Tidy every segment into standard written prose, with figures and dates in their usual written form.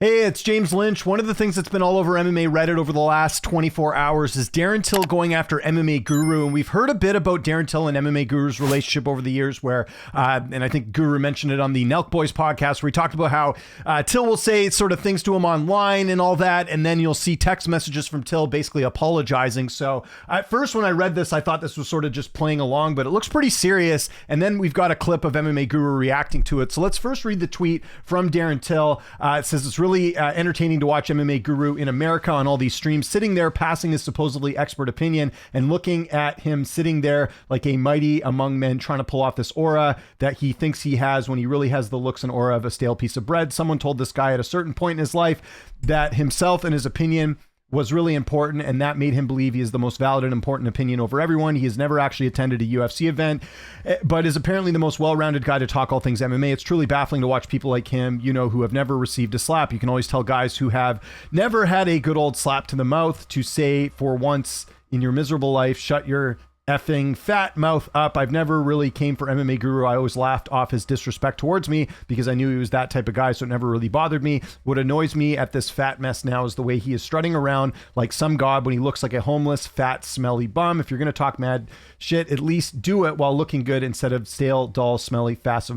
Hey, it's James Lynch. One of the things that's been all over MMA Reddit over the last 24 hours is Darren Till going after MMA Guru. And we've heard a bit about Darren Till and MMA Guru's relationship over the years where, and I think Guru mentioned it on the Nelk Boys podcast, where he talked about how Till will say sort of things to him online and all that. And then you'll see text messages from Till basically apologizing. So at first, when I read this, I thought this was sort of just playing along, but it looks pretty serious. And then we've got a clip of MMA Guru reacting to it. So let's first read the tweet from Darren Till. It says it's really entertaining to watch MMA Guru in America on all these streams, sitting there passing his supposedly expert opinion and looking at him sitting there like a mighty among men trying to pull off this aura that he thinks he has when he really has the looks and aura of a stale piece of bread. Someone told this guy at a certain point in his life that himself and his opinion was really important, and that made him believe he is the most valid and important opinion over everyone. He has never actually attended a UFC event, but is apparently the most well-rounded guy to talk all things MMA. It's truly baffling to watch people like him, you know, who have never received a slap. You can always tell guys who have never had a good old slap to the mouth to say for once in your miserable life, shut your effing fat mouth up. I've never really came for MMA Guru. I always laughed off his disrespect towards me because I knew he was that type of guy, so it never really bothered me. What annoys me at this fat mess now is the way he is strutting around like some god when he looks like a homeless, fat, smelly bum. If you're going to talk mad shit, at least do it while looking good instead of stale, dull, smelly, fat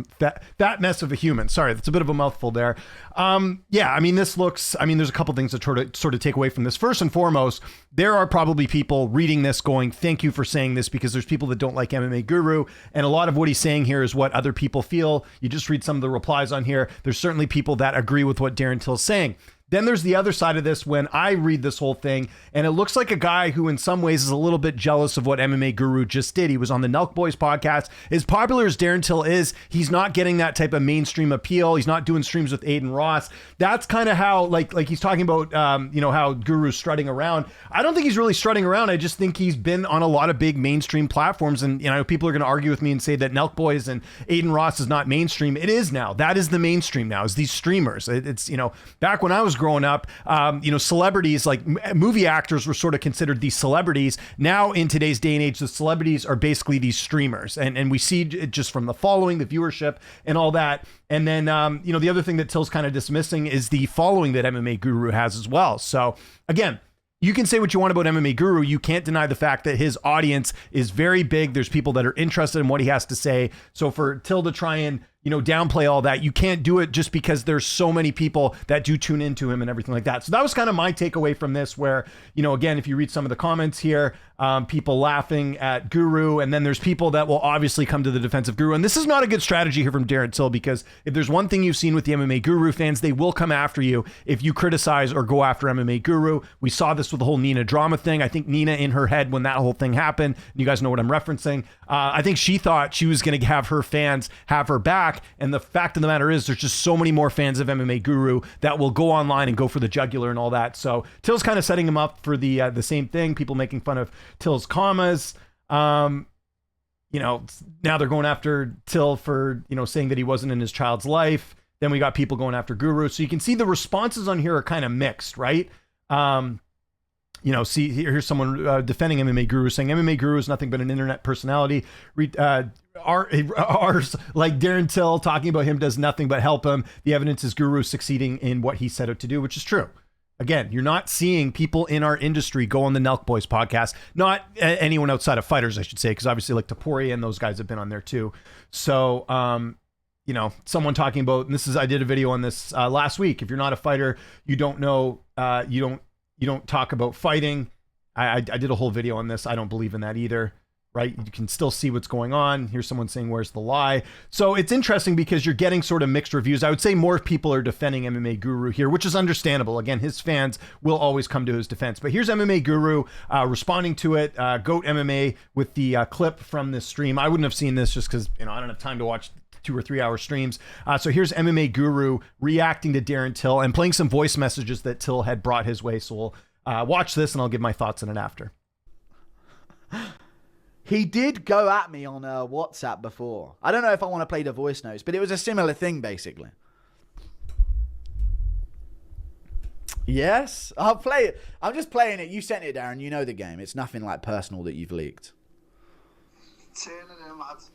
mess of a human. Sorry, that's a bit of a mouthful there. Yeah, I mean, there's a couple things to sort of take away from this. First and foremost, there are probably people reading this going, thank you for saying this, because there's people that don't like MMA Guru. And a lot of what he's saying here is what other people feel. You just read some of the replies on here. There's certainly people that agree with what Darren Till's saying. Then there's the other side of this when I read this whole thing, and it looks like a guy who in some ways is a little bit jealous of what MMA Guru just did. He was on the Nelk Boys podcast. As popular as Darren Till is, he's not getting that type of mainstream appeal. He's not doing streams with Aiden Ross. That's kind of how, like he's talking about, how Guru's strutting around. I don't think he's really strutting around. I just think he's been on a lot of big mainstream platforms, and people are going to argue with me and say that Nelk Boys and Aiden Ross is not mainstream. It is now. That is the mainstream now, is these streamers. It's back when I was growing up, celebrities like movie actors were sort of considered these celebrities. Now in today's day and age, the celebrities are basically these streamers, and we see it just from the following, the viewership and all that. And then, the other thing that Till's kind of dismissing is the following that MMA Guru has as well. So again, you can say what you want about MMA Guru. You can't deny the fact that his audience is very big. There's people that are interested in what he has to say. So for Till to try and, downplay all that, you can't do it just because there's so many people that do tune into him and everything like that. So that was kind of my takeaway from this, where, again, if you read some of the comments here, people laughing at Guru, and then there's people that will obviously come to the defense of Guru. And this is not a good strategy here from Darren Till, because if there's one thing you've seen with the MMA Guru fans, they will come after you if you criticize or go after MMA Guru. We saw this with the whole Nina drama thing. I think Nina, in her head, when that whole thing happened, you guys know what I'm referencing, I think she thought she was going to have her fans have her back. And the fact of the matter is, there's just so many more fans of MMA Guru that will go online and go for the jugular and all that. So Till's kind of setting him up for the same thing. People making fun of Till's commas. Now they're going after Till for, saying that he wasn't in his child's life. Then we got people going after Guru. So you can see the responses on here are kind of mixed, right? See, here's someone defending MMA Guru, saying MMA Guru is nothing but an internet personality. Ours, like Darren Till, talking about him does nothing but help him. The evidence is Guru succeeding in what he set out to do, which is true. Again, you're not seeing people in our industry go on the Nelk Boys podcast, not anyone outside of fighters, I should say, because obviously like Taporia and those guys have been on there too. So, someone talking about, and I did a video on this last week. If you're not a fighter, you don't know, you don't talk about fighting. I did a whole video on this. I don't believe in that either. Right? You can still see what's going on. Here's someone saying, where's the lie? So it's interesting because you're getting sort of mixed reviews. I would say more people are defending MMA Guru here, which is understandable. Again, his fans will always come to his defense. But here's MMA Guru responding to it. Goat MMA with the clip from this stream. I wouldn't have seen this just because, I don't have time to watch 2 or 3 hour streams. So here's MMA Guru reacting to Darren Till and playing some voice messages that Till had brought his way. So we'll watch this and I'll give my thoughts on it after. He did go at me on WhatsApp before. I don't know if I want to play the voice notes, but it was a similar thing, basically. Yes, I'll play it. I'm just playing it. You sent it, Darren. You know the game. It's nothing like personal that you've leaked. Turn it in, lads.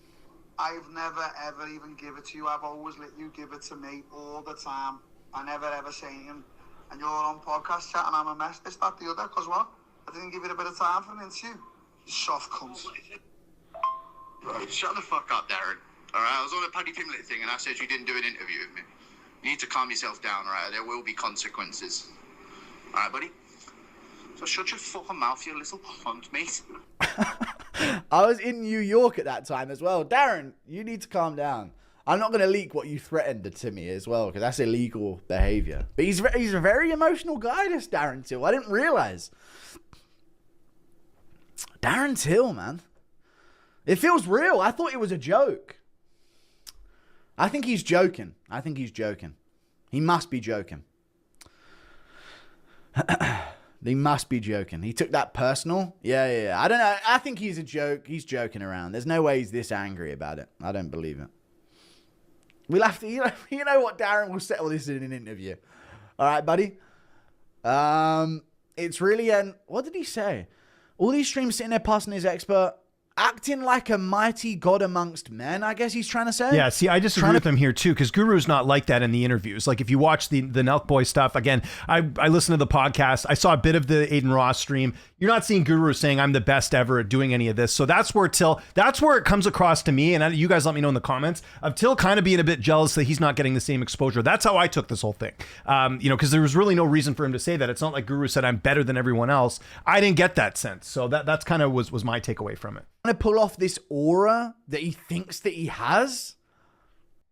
I've never, ever even give it to you. I've always let you give it to me all the time. I never ever seen him. And you're on podcast chatting, I'm a mess, this, that, the other, because what? I didn't give you a bit of time for an interview. You soft cunts. Right. Shut the fuck up, Darren. Alright, I was on a Paddy Pimlet thing and I said you didn't do an interview with me. You need to calm yourself down, alright? There will be consequences. Alright, buddy? So shut your fucking mouth, you little cunt, mate. I was in New York at that time as well. Darren, you need to calm down. I'm not going to leak what you threatened to me as well, because that's illegal behavior. But he's a very emotional guy, this Darren Till. I didn't realize. Darren Till, man. It feels real. I thought it was a joke. I think he's joking. He must be joking. He must be joking. He took that personal. Yeah. I don't know. I think he's a joke. He's joking around. There's no way he's this angry about it. I don't believe it. We'll have to, you know what, Darren, we'll settle this in an interview. All right, buddy? It's really, what did he say? All these streams sitting there passing his expert, acting like a mighty god amongst men, I guess he's trying to say. Yeah, see, I disagree with him here too, because Guru's not like that in the interviews. Like, if you watch the Nelk Boy stuff, again, I listened to the podcast. I saw a bit of the Aiden Ross stream. You're not seeing Guru saying I'm the best ever at doing any of this. So that's where it comes across to me, and you guys let me know in the comments, of Till kind of being a bit jealous that he's not getting the same exposure. That's how I took this whole thing. Because there was really no reason for him to say that. It's not like Guru said I'm better than everyone else. I didn't get that sense. So that's kind of was my takeaway from it. To pull off this aura that he thinks that he has.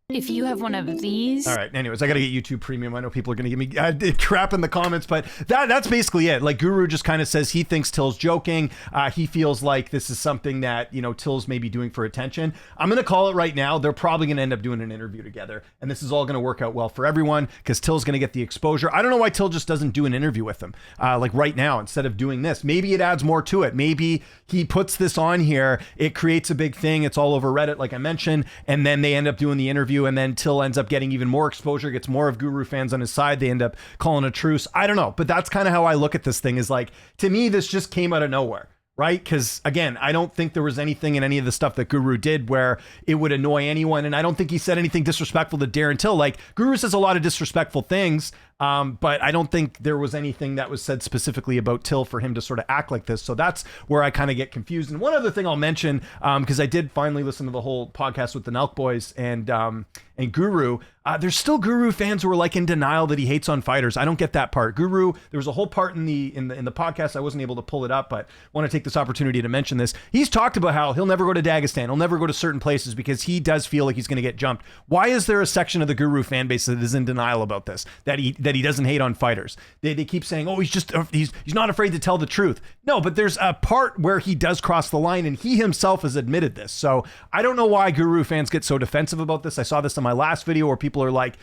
If you have one of these. All right. Anyways, I got to get YouTube Premium. I know people are going to give me crap in the comments, but that's basically it. Like, Guru just kind of says he thinks Till's joking. He feels like this is something that, Till's maybe doing for attention. I'm going to call it right now. They're probably going to end up doing an interview together, and this is all going to work out well for everyone because Till's going to get the exposure. I don't know why Till just doesn't do an interview with him, like right now, instead of doing this. Maybe it adds more to it. Maybe he puts this on here. It creates a big thing. It's all over Reddit, like I mentioned, and then they end up doing the interview, and then Till ends up getting even more exposure, gets more of Guru fans on his side. They end up calling a truce. I don't know, but that's kind of how I look at this thing, is like, to me, this just came out of nowhere, right? Because again, I don't think there was anything in any of the stuff that Guru did where it would annoy anyone. And I don't think he said anything disrespectful to Darren Till. Like, Guru says a lot of disrespectful things, but I don't think there was anything that was said specifically about Till for him to sort of act like this. So that's where I kind of get confused. And one other thing I'll mention, because I did finally listen to the whole podcast with the Nelk Boys and Guru, there's still Guru fans who are like in denial that he hates on fighters. I don't get that part. Guru, there was a whole part in the podcast. I wasn't able to pull it up, but want to take this opportunity to mention this. He's talked about how he'll never go to Dagestan. He'll never go to certain places because he does feel like he's going to get jumped. Why is there a section of the Guru fan base that is in denial about this? That he doesn't hate on fighters. They keep saying, oh, he's not afraid to tell the truth. No, but there's a part where he does cross the line, and he himself has admitted this. So I don't know why Guru fans get so defensive about this. I saw this in my last video where people are like,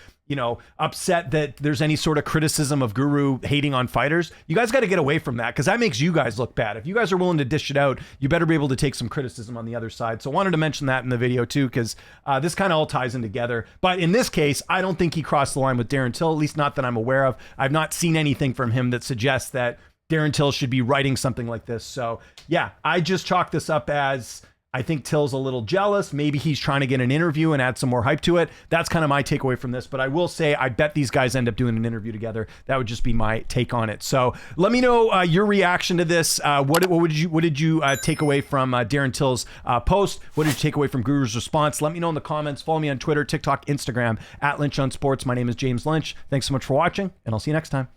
upset that there's any sort of criticism of Guru hating on fighters. You guys got to get away from that, because that makes you guys look bad. If you guys are willing to dish it out, you better be able to take some criticism on the other side. So I wanted to mention that in the video too, because this kind of all ties in together. But in this case, I don't think he crossed the line with Darren Till, at least not that I'm aware of. I've not seen anything from him that suggests that Darren Till should be writing something like this. So yeah, I just chalk this up as, I think Till's a little jealous. Maybe he's trying to get an interview and add some more hype to it. That's kind of my takeaway from this. But I will say, I bet these guys end up doing an interview together. That would just be my take on it. So let me know your reaction to this. What did you take away from Darren Till's post? What did you take away from Guru's response? Let me know in the comments. Follow me on Twitter, TikTok, Instagram, @Lynch on Sports. My name is James Lynch. Thanks so much for watching, and I'll see you next time.